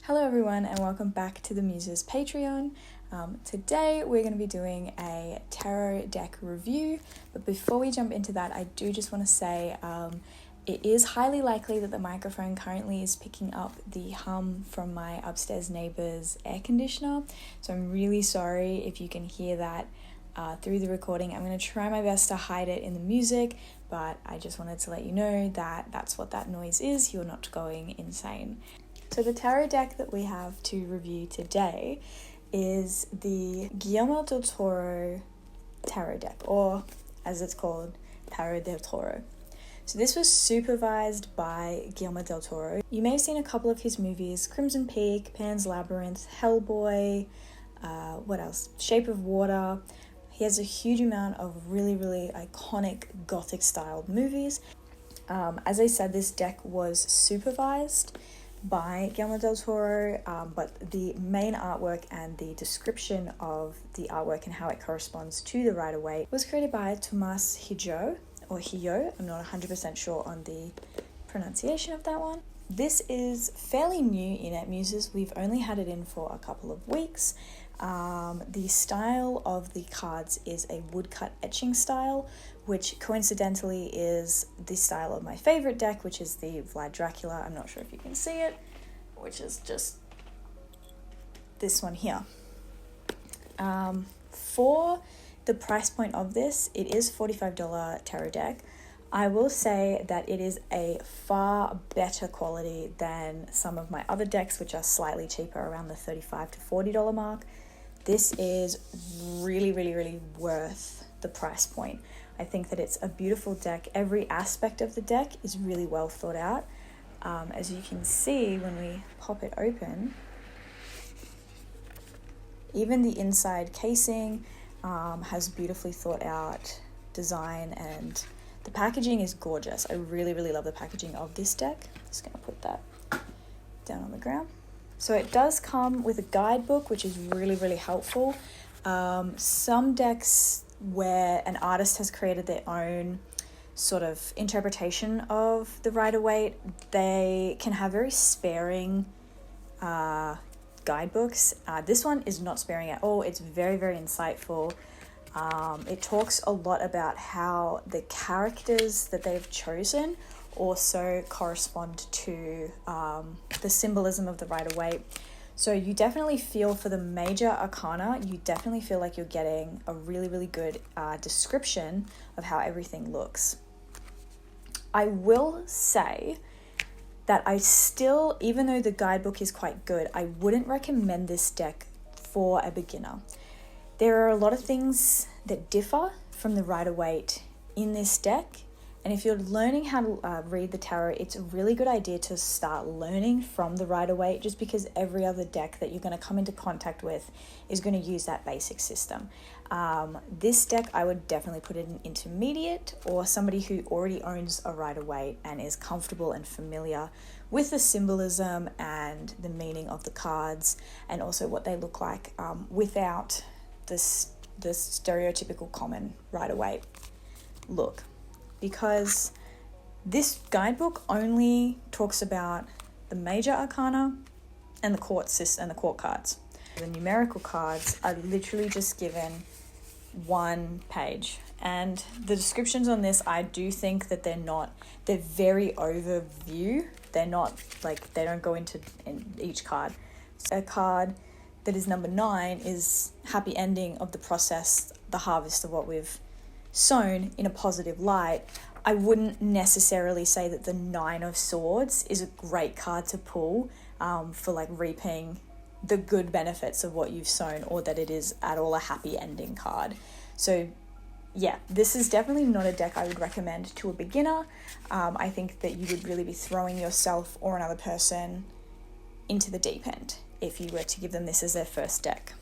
Hello everyone and welcome back to the Muses Patreon. Today we're going to be doing a tarot deck review, but before we jump into that I do just want to say it is highly likely that the microphone currently is picking up the hum from my upstairs neighbour's air conditioner, so I'm really sorry if you can hear that through the recording. I'm going to try my best to hide it in the music, but I just wanted to let you know that that's what that noise is. You're not going insane. So the tarot deck that we have to review today is the Guillermo Del Toro tarot deck, or as it's called, Tarot Del Toro. So this was supervised by Guillermo Del Toro. You may have seen a couple of his movies: Crimson Peak, Pan's Labyrinth, Hellboy, what else? Shape of Water. He has a huge amount of really iconic gothic styled movies. As I said, this deck was supervised by Guillermo Del Toro, but the main artwork and the description of the artwork and how it corresponds to the Rider-Waite was created by Tomas Hijo, or Hiyo. I'm not 100% sure on the pronunciation of that one. This is fairly new in at Muses. We've only had it in for a couple of weeks. The style of the cards is a woodcut etching style, which coincidentally is the style of my favorite deck, which is the Vlad Dracula. I'm not sure if you can see it, which is just this one here. For the price point of this, it is $45 tarot deck. I will say that it is a far better quality than some of my other decks, which are slightly cheaper, around the $35 to $40 mark. This is really worth the price point. I think that it's a beautiful deck. Every aspect of the deck is really well thought out. As you can see when we pop it open, even the inside casing has beautifully thought out design, and the packaging is gorgeous. I really love the packaging of this deck. Just gonna put that down on the ground. So it does come with a guidebook, which is really helpful. Some decks where an artist has created their own sort of interpretation of the Rider-Waite, they can have very sparing guidebooks. This one is not sparing at all. It's very insightful. It talks a lot about how the characters that they've chosen also correspond to the symbolism of the Rider-Waite. So you definitely feel, for the major arcana, you definitely feel like you're getting a really good description of how everything looks. I will say that I still, even though the guidebook is quite good, I wouldn't recommend this deck for a beginner. There are a lot of things that differ from the Rider-Waite in this deck, and if you're learning how to read the tarot, it's a really good idea to start learning from the Rider-Waite, just because every other deck that you're going to come into contact with is going to use that basic system. This deck, I would definitely put it in intermediate, or somebody who already owns a Rider-Waite and is comfortable and familiar with the symbolism and the meaning of the cards, and also what they look like without the stereotypical common Rider-Waite look. Because this guidebook only talks about the major arcana and the court cards. The numerical cards are literally just given one page, and the descriptions on this, I do think that they're very overview. They're not like, they don't go into in each card. A card that is number 9 is happy ending of the process, the harvest of what we've sown in a positive light. I wouldn't necessarily say that the 9 of Swords is a great card to pull for like reaping the good benefits of what you've sown, or that it is at all a happy ending card. So yeah, this is definitely not a deck I would recommend to a beginner. I think that you would really be throwing yourself or another person into the deep end if you were to give them this as their first deck.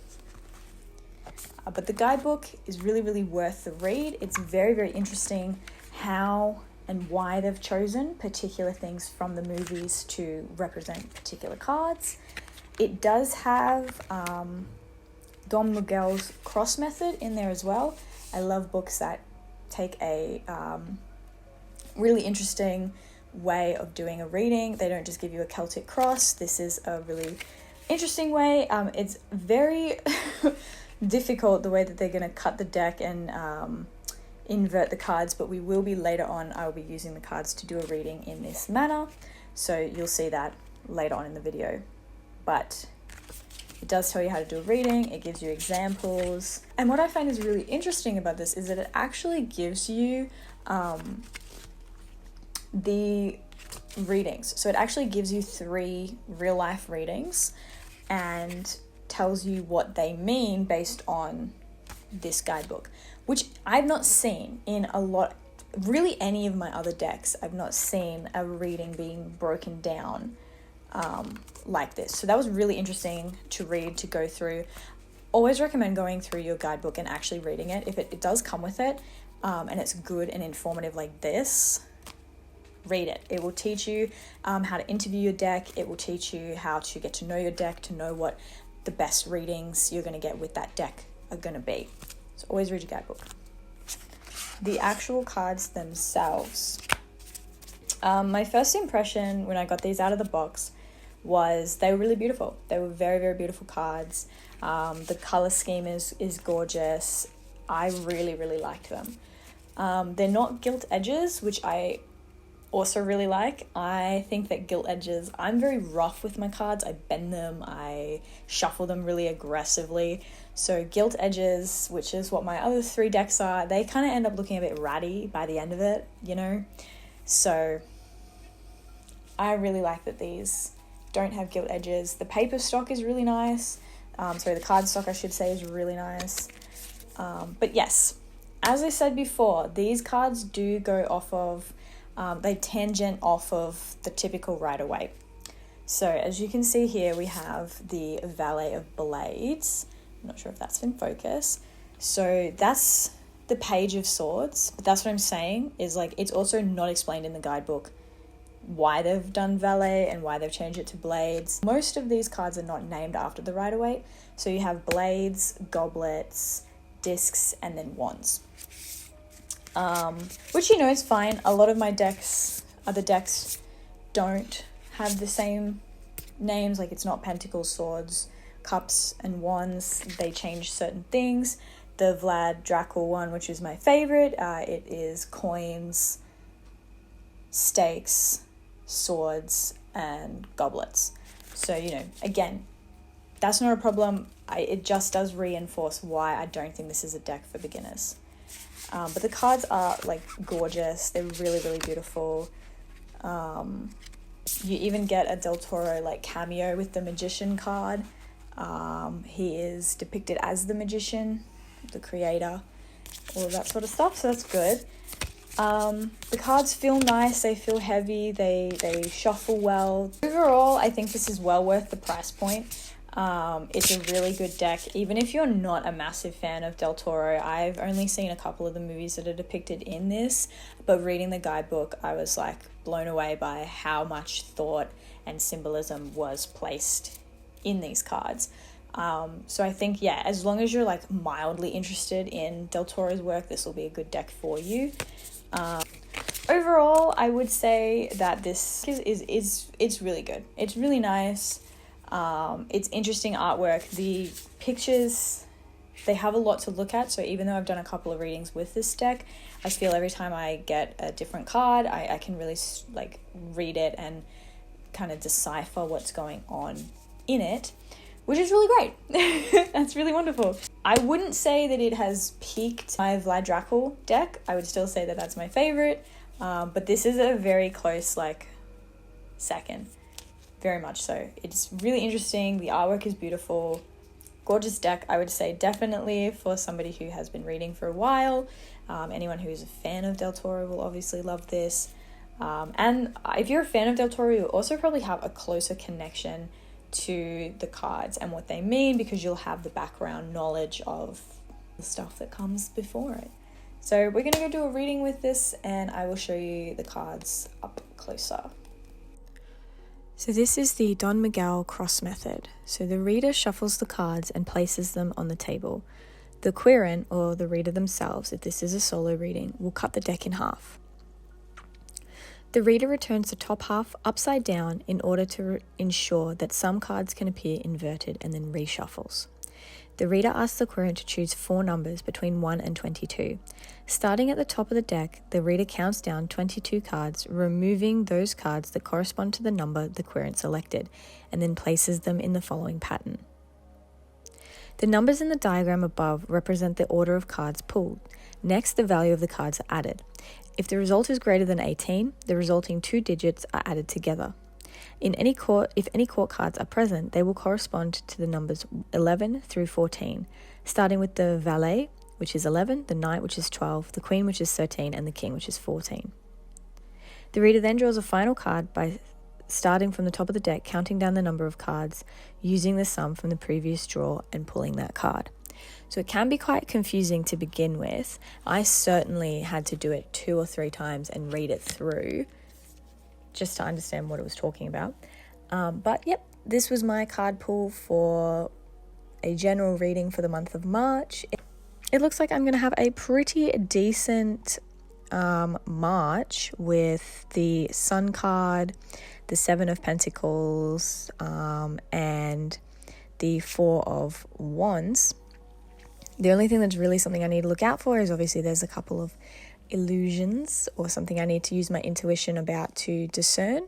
But the guidebook is really worth the read. It's very interesting how and why they've chosen particular things from the movies to represent particular cards. It does have Don Miguel's cross method in there as well. I love books that take a really interesting way of doing a reading. They don't just give you a Celtic cross. This is a really interesting way. It's very difficult the way that they're going to cut the deck and invert the cards, but we will be later on, I will be using the cards to do a reading in this manner, so you'll see that later on in the video. But it does tell you how to do a reading, it gives you examples, and what I find is really interesting about this is that it actually gives you the readings. So it actually gives you 3 real life readings and tells you what they mean based on this guidebook, which I've not seen in really any of my other decks. I've not seen a reading being broken down like this. So that was really interesting to read, to go through. Always recommend going through your guidebook and actually reading it. If it does come with it and it's good and informative like this, read it. It will teach you how to interview your deck. It will teach you how to get to know your deck, to know what the best readings you're going to get with that deck are going to be. So always read your guidebook. The actual cards themselves. My first impression when I got these out of the box was they were really beautiful. They were very, very beautiful cards. The color scheme is gorgeous. I really, really liked them. They're not gilt edges, which I also really like. I think that gilt edges, I'm very rough with my cards. I bend them, I shuffle them really aggressively. So gilt edges, which is what my other 3 decks are, they kind of end up looking a bit ratty by the end of it, you know? So I really like that these don't have gilt edges. The paper stock is really nice. The card stock, I should say, is really nice. But yes, as I said before, these cards do go off of they tangent off of the typical Rider-Waite. So as you can see here, we have the Valet of Blades. I'm not sure if that's in focus. So that's the Page of Swords. But that's what I'm saying is, like, it's also not explained in the guidebook why they've done Valet and why they've changed it to Blades. Most of these cards are not named after the Rider-Waite. So you have Blades, Goblets, Discs, and then Wands. Which, you know, is fine. A lot of my other decks don't have the same names. Like, it's not Pentacles, Swords, Cups, and Wands. They change certain things. The Vlad Dracul one, which is my favorite, it is Coins, Stakes, Swords, and Goblets. So, you know, again, that's not a problem. It just does reinforce why I don't think this is a deck for beginners. But the cards are, like, gorgeous. They're really, really beautiful. You even get a Del Toro, like, cameo with the Magician card. He is depicted as the Magician, the creator, all of that sort of stuff. So that's good. The cards feel nice. They feel heavy. They shuffle well. Overall, I think this is well worth the price point. It's a really good deck, even if you're not a massive fan of Del Toro. I've only seen a couple of the movies that are depicted in this, but reading the guidebook, I was, like, blown away by how much thought and symbolism was placed in these cards. So I think, yeah, as long as you're, like, mildly interested in Del Toro's work, this will be a good deck for you. Overall, I would say that this it's really good. It's really nice. It's interesting artwork. The pictures, they have a lot to look at. So even though I've done a couple of readings with this deck, I feel every time I get a different card, I can really, like, read it and kind of decipher what's going on in it, which is really great. That's really wonderful. I wouldn't say that it has peaked my Vlad Dracul deck. I would still say that that's my favorite. But this is a very close, like, second. Very much so. It's really interesting. The artwork is beautiful. Gorgeous deck, I would say, definitely for somebody who has been reading for a while. Anyone who's a fan of Del Toro will obviously love this. And if you're a fan of Del Toro, you'll also probably have a closer connection to the cards and what they mean, because you'll have the background knowledge of the stuff that comes before it. So we're going to go do a reading with this, and I will show you the cards up closer. So this is the Don Miguel cross method. So the reader shuffles the cards and places them on the table. The querent, or the reader themselves, if this is a solo reading, will cut the deck in half. The reader returns the top half upside down in order to ensure that some cards can appear inverted and then reshuffles. The reader asks the querent to choose 4 numbers between 1 and 22. Starting at the top of the deck, the reader counts down 22 cards, removing those cards that correspond to the number the querent selected, and then places them in the following pattern. The numbers in the diagram above represent the order of cards pulled. Next, the value of the cards are added. If the result is greater than 18, the resulting 2 digits are added together. If any court cards are present, they will correspond to the numbers 11 through 14, starting with the valet, which is 11, the knight, which is 12, the queen, which is 13, and the king, which is 14. The reader then draws a final card by starting from the top of the deck, counting down the number of cards, using the sum from the previous draw and pulling that card. So it can be quite confusing to begin with. I certainly had to do it 2 or 3 times and read it through just to understand what it was talking about. But yep, this was my card pull for a general reading for the month of March. It looks like I'm going to have a pretty decent March with the Sun card, the 7 of Pentacles, and the 4 of Wands. The only thing that's really something I need to look out for is obviously there's a couple of illusions or something I need to use my intuition about to discern.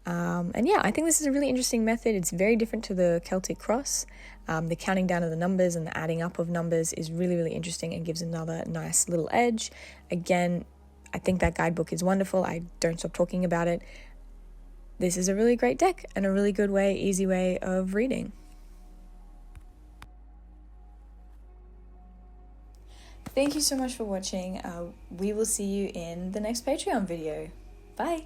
And yeah, I think this is a really interesting method. It's very different to the Celtic Cross. The counting down of the numbers and the adding up of numbers is really, really interesting and gives another nice little edge. Again, I think that guidebook is wonderful. I don't stop talking about it. This is a really great deck and a really good way, easy way of reading. Thank you so much for watching. We will see you in the next Patreon video. Bye.